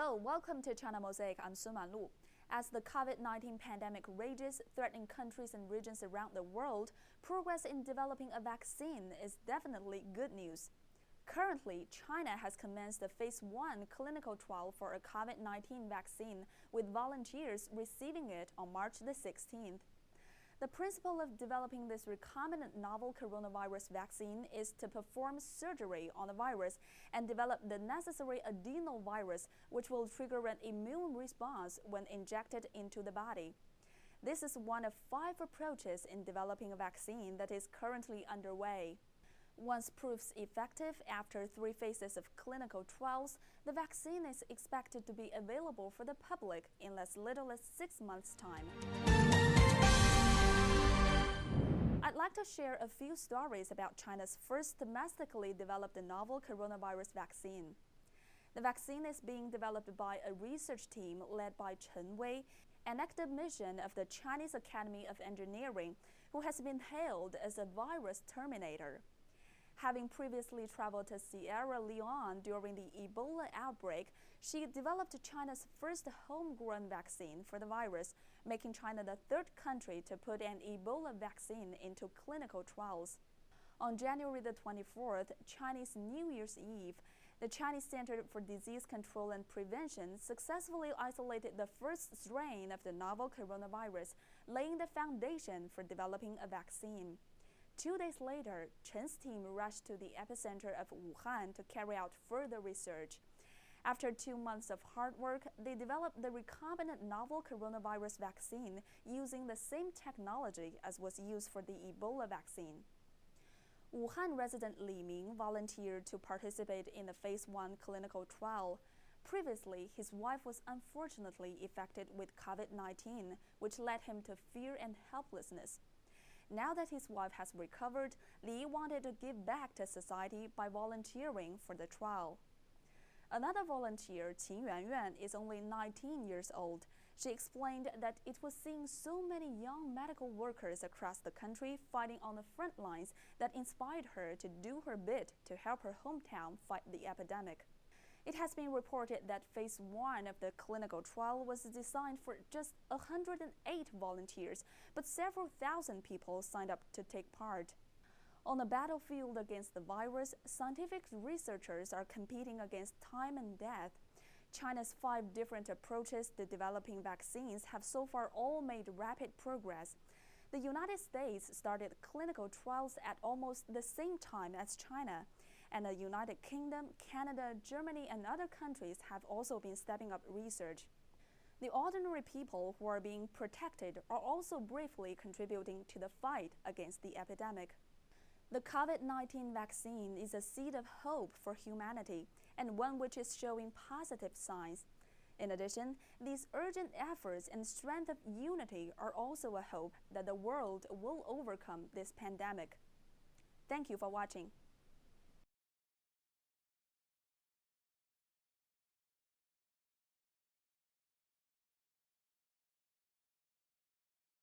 Hello, welcome to China Mosaic. I'm Sun Manlu. As the COVID-19 pandemic rages, threatening countries and regions around the world, progress in developing a vaccine is definitely good news. Currently, China has commenced a phase 1 clinical trial for a COVID-19 vaccine, with volunteers receiving it on March the 16th. The principle of developing this recombinant novel coronavirus vaccine is to perform surgery on the virus and develop the necessary adenovirus, which will trigger an immune response when injected into the body. This is one of 5 approaches in developing a vaccine that is currently underway. Once proves effective after 3 phases of clinical trials, the vaccine is expected to be available for the public in as little as 6 months' time. I'd like to share a few stories about China's first domestically developed novel coronavirus vaccine. The vaccine is being developed by a research team led by Chen Wei, an academician of the Chinese Academy of Engineering, who has been hailed as a virus terminator. Having previously traveled to Sierra Leone during the Ebola outbreak, she developed China's first homegrown vaccine for the virus, making China the 3rd country to put an Ebola vaccine into clinical trials. On January the 24th, Chinese New Year's Eve, the Chinese Center for Disease Control and Prevention successfully isolated the first strain of the novel coronavirus, laying the foundation for developing a vaccine. 2 days later, Chen's team rushed to the epicenter of Wuhan to carry out further research. After 2 months of hard work, they developed the recombinant novel coronavirus vaccine using the same technology as was used for the Ebola vaccine. Wuhan resident Li Ming volunteered to participate in the phase 1 clinical trial. Previously, his wife was unfortunately affected with COVID-19, which led him to fear and helplessness. Now that his wife has recovered, Li wanted to give back to society by volunteering for the trial. Another volunteer, Qin Yuanyuan, is only 19 years old. She explained that it was seeing so many young medical workers across the country fighting on the front lines that inspired her to do her bit to help her hometown fight the epidemic. It has been reported that phase 1 of the clinical trial was designed for just 108 volunteers, but several thousand people signed up to take part. On the battlefield against the virus, scientific researchers are competing against time and death. China's 5 different approaches to developing vaccines have so far all made rapid progress. The United States started clinical trials at almost the same time as China, and the United Kingdom, Canada, Germany, and other countries have also been stepping up research. The ordinary people who are being protected are also bravely contributing to the fight against the epidemic. The COVID-19 vaccine is a seed of hope for humanity, and one which is showing positive signs. In addition, these urgent efforts and strength of unity are also a hope that the world will overcome this pandemic. Thank you for watching.